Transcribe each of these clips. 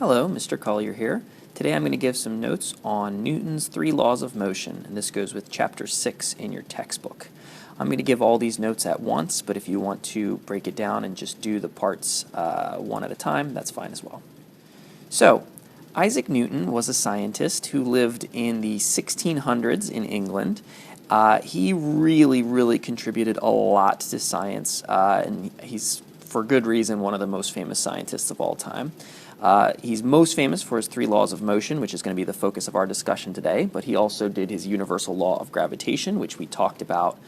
Hello, Mr. Collier here. Today I'm going to give some notes on Newton's 3 laws of motion, and this goes with Chapter 6 in your textbook. I'm going to give all these notes at once, but if you want to break it down and just do the parts one at a time, that's fine as well. So, Isaac Newton was a scientist who lived in the 1600s in England. He really contributed a lot to science, and he's, for good reason, one of the most famous scientists of all time. He's most famous for his 3 laws of motion, which is going to be the focus of our discussion today, but he also did his universal law of gravitation, which we talked about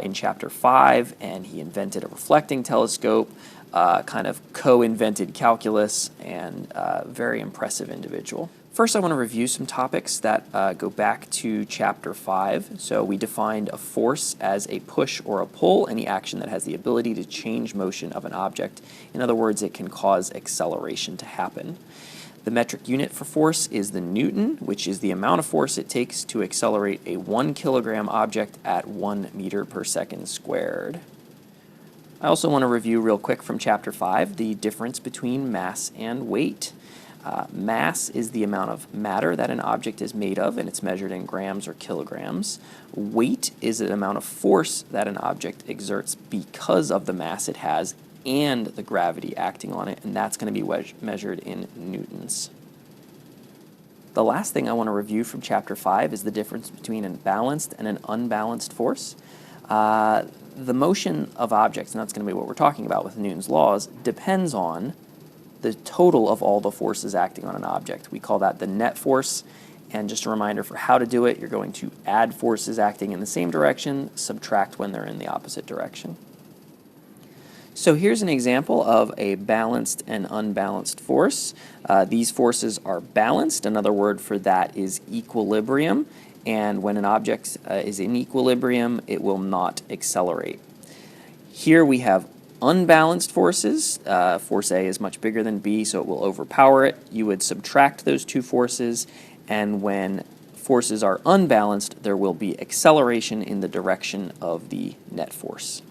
in Chapter 5, and he invented a reflecting telescope, kind of co-invented calculus, and very impressive individual. First, I want to review some topics that go back to Chapter 5. So we defined a force as a push or a pull, any action that has the ability to change motion of an object. In other words, it can cause acceleration to happen. The metric unit for force is the Newton, which is the amount of force it takes to accelerate a 1 kilogram object at 1 meter per second squared. I also want to review real quick from Chapter 5 the difference between mass and weight. Mass is the amount of matter that an object is made of, and it's measured in grams or kilograms. Weight is the amount of force that an object exerts because of the mass it has and the gravity acting on it, and that's going to be measured in newtons. The last thing I want to review from Chapter 5 is the difference between a balanced and an unbalanced force. The motion of objects, and that's going to be what we're talking about with Newton's laws, depends on the total of all the forces acting on an object. We call that the net force, and just a reminder for how to do it, you're going to add forces acting in the same direction, subtract when they're in the opposite direction. So here's an example of a balanced and unbalanced force. These forces are balanced. Another word for that is equilibrium, and when an object is in equilibrium, it will not accelerate. Here we have unbalanced forces. Force A is much bigger than B, so it will overpower it. You would subtract those two forces, and when forces are unbalanced, there will be acceleration in the direction of the net force.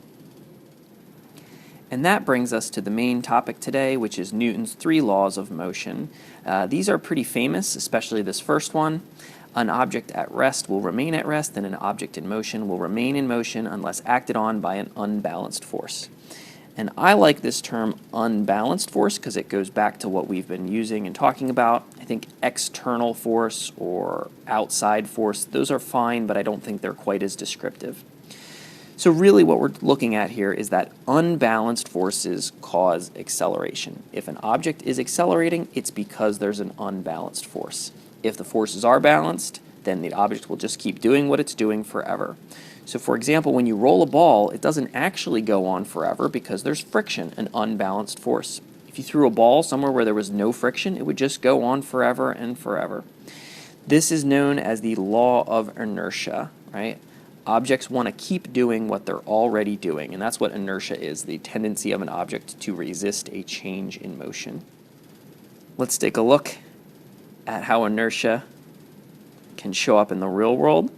And that brings us to the main topic today, which is Newton's 3 laws of motion. These are pretty famous, especially this first one. An object at rest will remain at rest, and an object in motion will remain in motion unless acted on by an unbalanced force. And I like this term unbalanced force because it goes back to what we've been using and talking about. I think external force or outside force, those are fine, but I don't think they're quite as descriptive. So really what we're looking at here is that unbalanced forces cause acceleration. If an object is accelerating, it's because there's an unbalanced force. If the forces are balanced, then the object will just keep doing what it's doing forever. So for example, when you roll a ball, it doesn't actually go on forever because there's friction, an unbalanced force. If you threw a ball somewhere where there was no friction, it would just go on forever and forever. This is known as the law of inertia, right? Objects want to keep doing what they're already doing, and that's what inertia is, the tendency of an object to resist a change in motion. Let's take a look at how inertia can show up in the real world.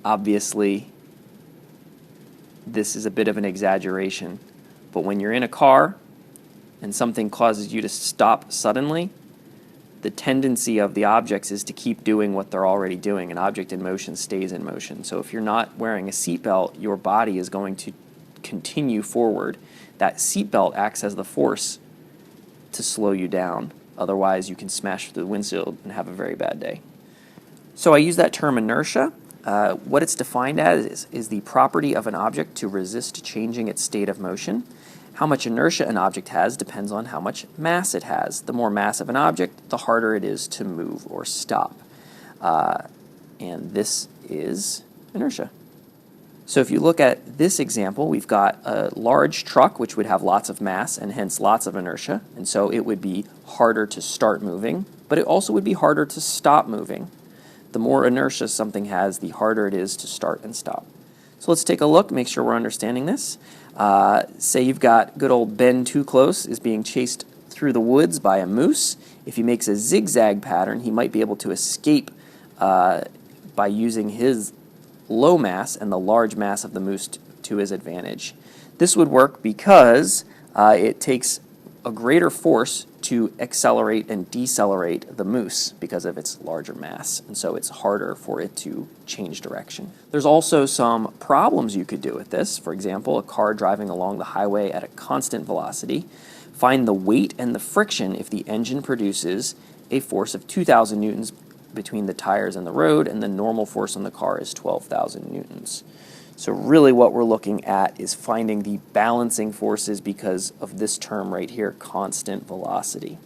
Obviously, this is a bit of an exaggeration, but when you're in a car and something causes you to stop suddenly, the tendency of the objects is to keep doing what they're already doing. An object in motion stays in motion. So if you're not wearing a seatbelt, your body is going to continue forward. That seatbelt acts as the force to slow you down. Otherwise, you can smash through the windshield and have a very bad day. So I use that term inertia. What it's defined as is the property of an object to resist changing its state of motion. How much inertia an object has depends on how much mass it has. The more mass of an object, the harder it is to move or stop. And this is inertia. So if you look at this example, we've got a large truck which would have lots of mass and hence lots of inertia, and so it would be harder to start moving, but it also would be harder to stop moving. The more inertia something has, the harder it is to start and stop. So let's take a look, make sure we're understanding this. Say you've got good old Ben Too Close is being chased through the woods by a moose. If he makes a zigzag pattern, he might be able to escape by using his low mass and the large mass of the moose to his advantage. This would work because it takes a greater force to accelerate and decelerate the moose because of its larger mass, and so it's harder for it to change direction. There's also some problems you could do with this. For example, a car driving along the highway at a constant velocity. Find the weight and the friction if the engine produces a force of 2,000 newtons between the tires and the road, and the normal force on the car is 12,000 newtons. So really what we're looking at is finding the balancing forces because of this term right here, constant velocity.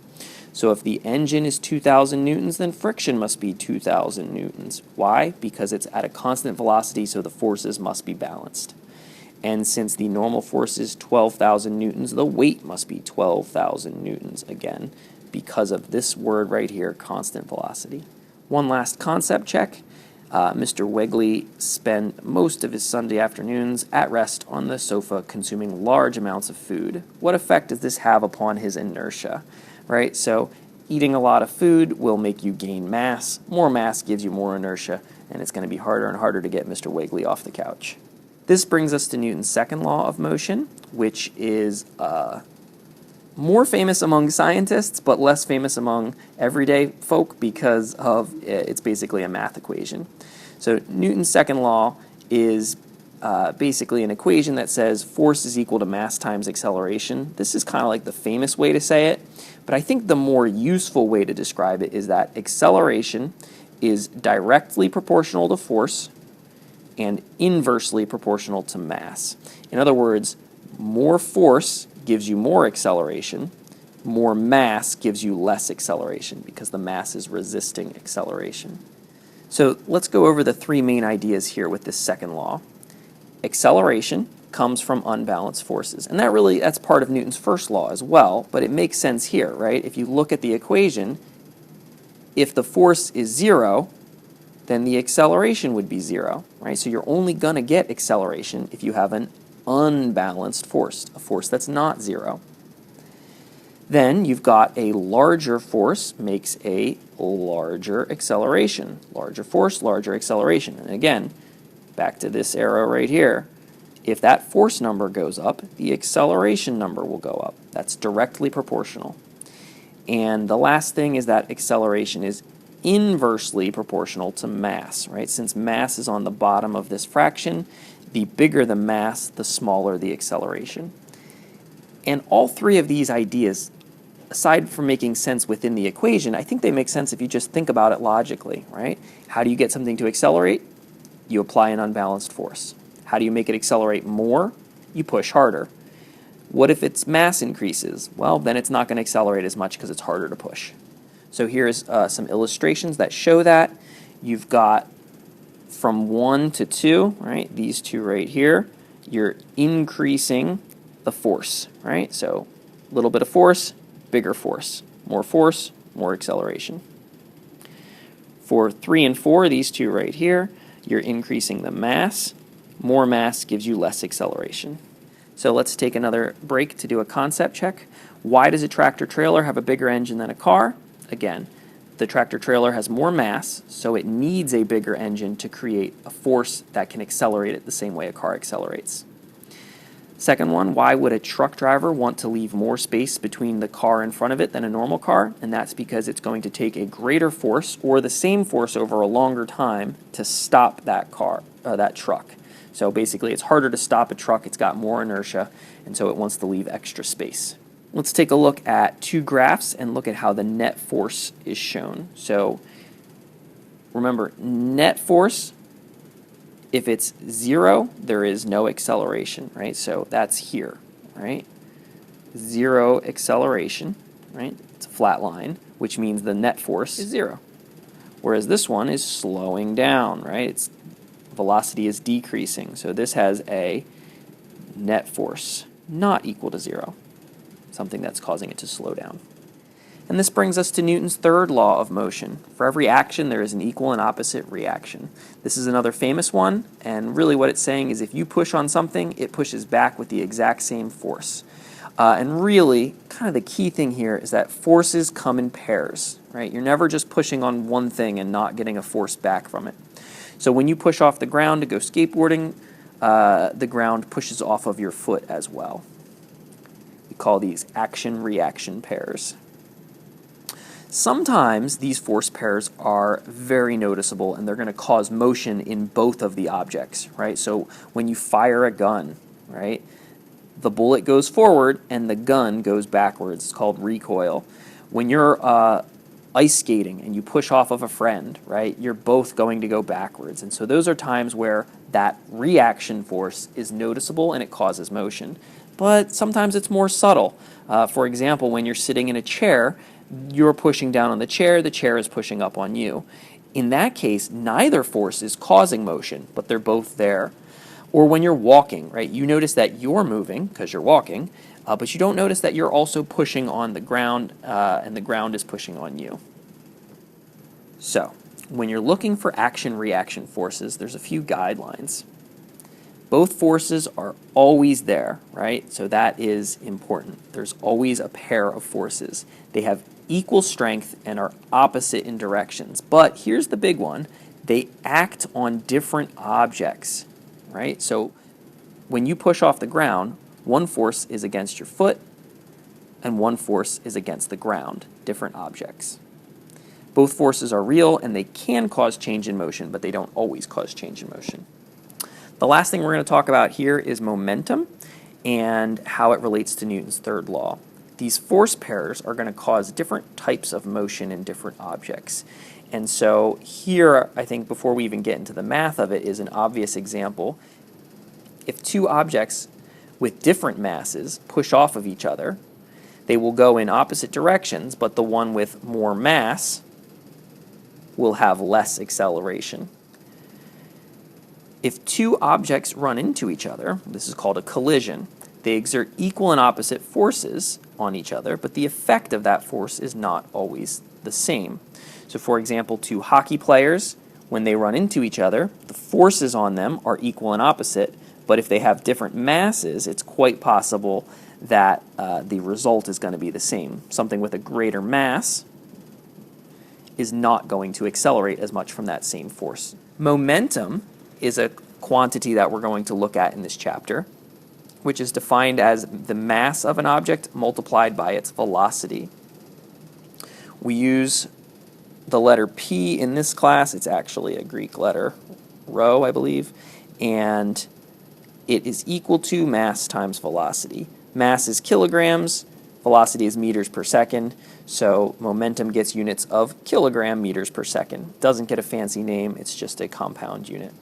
So if the engine is 2,000 newtons, then friction must be 2,000 newtons. Why? Because it's at a constant velocity, so the forces must be balanced. And since the normal force is 12,000 newtons, the weight must be 12,000 newtons again, because of this word right here, constant velocity. One last concept check. Mr. Wegley spent most of his Sunday afternoons at rest on the sofa consuming large amounts of food. What effect does this have upon his inertia? Right? So eating a lot of food will make you gain mass. More mass gives you more inertia, and it's going to be harder and harder to get Mr. Wegley off the couch. This brings us to Newton's second law of motion, which is more famous among scientists, but less famous among everyday folk because of it's basically a math equation. So Newton's second law is basically an equation that says force is equal to mass times acceleration. This is kind of like the famous way to say it, but I think the more useful way to describe it is that acceleration is directly proportional to force and inversely proportional to mass. In other words, more force gives you more acceleration, more mass gives you less acceleration because the mass is resisting acceleration. So let's go over the three main ideas here with this second law. Acceleration comes from unbalanced forces, and that's part of Newton's first law as well, but it makes sense here, right? If you look at the equation, if the force is 0, then the acceleration would be 0, right? So you're only going to get acceleration if you have an unbalanced force, a force that's not 0. Then you've got a larger force makes a larger acceleration. Larger force, larger acceleration. And again, back to this arrow right here. If that force number goes up, the acceleration number will go up. That's directly proportional. And the last thing is that acceleration is inversely proportional to mass, right? Since mass is on the bottom of this fraction, the bigger the mass, the smaller the acceleration. And all three of these ideas, aside from making sense within the equation, I think they make sense if you just think about it logically, right? How do you get something to accelerate? You apply an unbalanced force. How do you make it accelerate more? You push harder. What if its mass increases? Well, then it's not going to accelerate as much because it's harder to push. So here's some illustrations that show that. You've got from 1 to 2, right? These two right here. You're increasing the force, right? So a little bit of force, bigger force. More acceleration. For 3 and 4, these two right here, you're increasing the mass. More mass gives you less acceleration. So let's take another break to do a concept check. Why does a tractor-trailer have a bigger engine than a car? Again, the tractor-trailer has more mass, so it needs a bigger engine to create a force that can accelerate it the same way a car accelerates. Second one, why would a truck driver want to leave more space between the car in front of it than a normal car? And that's because it's going to take a greater force or the same force over a longer time to stop that truck. So basically, it's harder to stop a truck, it's got more inertia, and so it wants to leave extra space. Let's take a look at two graphs and look at how the net force is shown. So remember, net force, if it's 0, there is no acceleration, right? So that's here, right? 0 acceleration, right? It's a flat line, which means the net force is 0. Whereas this one is slowing down, right? Its velocity is decreasing. So this has a net force not equal to 0. Something that's causing it to slow down. And this brings us to Newton's third law of motion. For every action, there is an equal and opposite reaction. This is another famous one, and really what it's saying is if you push on something, it pushes back with the exact same force. And really, kind of the key thing here is that forces come in pairs, right? You're never just pushing on one thing and not getting a force back from it. So when you push off the ground to go skateboarding, the ground pushes off of your foot as well. The call these action-reaction pairs. Sometimes these force pairs are very noticeable and they're going to cause motion in both of the objects, right? So when you fire a gun, right, the bullet goes forward and the gun goes backwards. It's called recoil. When you're ice skating and you push off of a friend, right, you're both going to go backwards. And so those are times where that reaction force is noticeable and it causes motion. But sometimes it's more subtle. For example, when you're sitting in a chair, you're pushing down on the chair is pushing up on you. In that case, neither force is causing motion, but they're both there. Or when you're walking, right, you notice that you're moving because you're walking, but you don't notice that you're also pushing on the ground and the ground is pushing on you. So, when you're looking for action-reaction forces, there's a few guidelines. Both forces are always there, right? So that is important. There's always a pair of forces. They have equal strength and are opposite in directions. But here's the big one. They act on different objects, right? So when you push off the ground, one force is against your foot and one force is against the ground, different objects. Both forces are real and they can cause change in motion, but they don't always cause change in motion. The last thing we're going to talk about here is momentum and how it relates to Newton's third law. These force pairs are going to cause different types of motion in different objects. And so here, I think before we even get into the math of it, is an obvious example. If two objects with different masses push off of each other, they will go in opposite directions, but the one with more mass will have less acceleration. If two objects run into each other, this is called a collision, they exert equal and opposite forces on each other, but the effect of that force is not always the same. So for example, two hockey players, when they run into each other, the forces on them are equal and opposite, but if they have different masses, it's quite possible that the result is going to be the same. Something with a greater mass is not going to accelerate as much from that same force. Momentum is a quantity that we're going to look at in this chapter, which is defined as the mass of an object multiplied by its velocity. We use the letter P in this class. It's actually a Greek letter, rho, I believe, and it is equal to mass times velocity. Mass is kilograms, velocity is meters per second, so momentum gets units of kilogram meters per second. Doesn't get a fancy name, it's just a compound unit.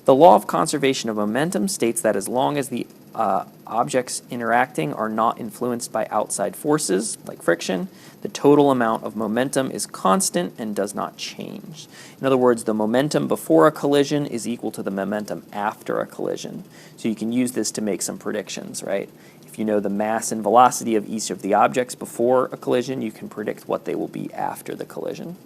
The law of conservation of momentum states that as long as the objects interacting are not influenced by outside forces, like friction, the total amount of momentum is constant and does not change. In other words, the momentum before a collision is equal to the momentum after a collision. So you can use this to make some predictions, right? If you know the mass and velocity of each of the objects before a collision, you can predict what they will be after the collision.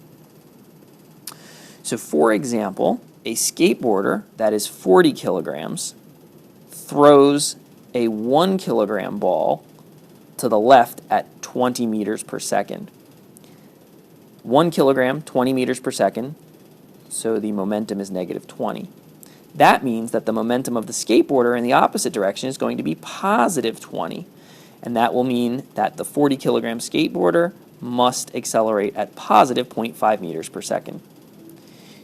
So for example, a skateboarder that is 40 kilograms throws a 1 kilogram ball to the left at 20 meters per second. 1 kilogram, 20 meters per second, so the momentum is negative 20. That means that the momentum of the skateboarder in the opposite direction is going to be positive 20. And that will mean that the 40 kilogram skateboarder must accelerate at positive 0.5 meters per second.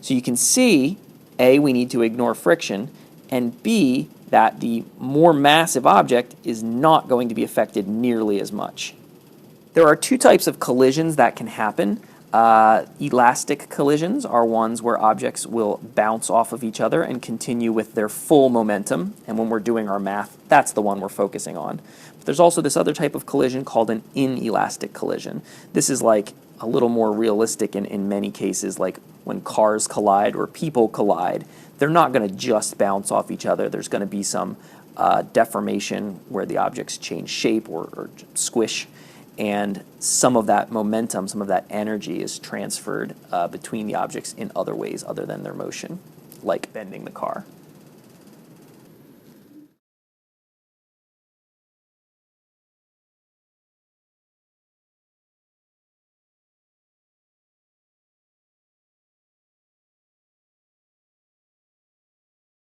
So you can see, A, we need to ignore friction, and B, that the more massive object is not going to be affected nearly as much. There are two types of collisions that can happen. Elastic collisions are ones where objects will bounce off of each other and continue with their full momentum, and when we're doing our math, that's the one we're focusing on. But there's also this other type of collision called an inelastic collision. This is like a little more realistic in many cases, like when cars collide or people collide. They're not going to just bounce off each other. There's going to be some deformation where the objects change shape or squish, and some of that momentum, some of that energy is transferred between the objects in other ways other than their motion, like bending the car.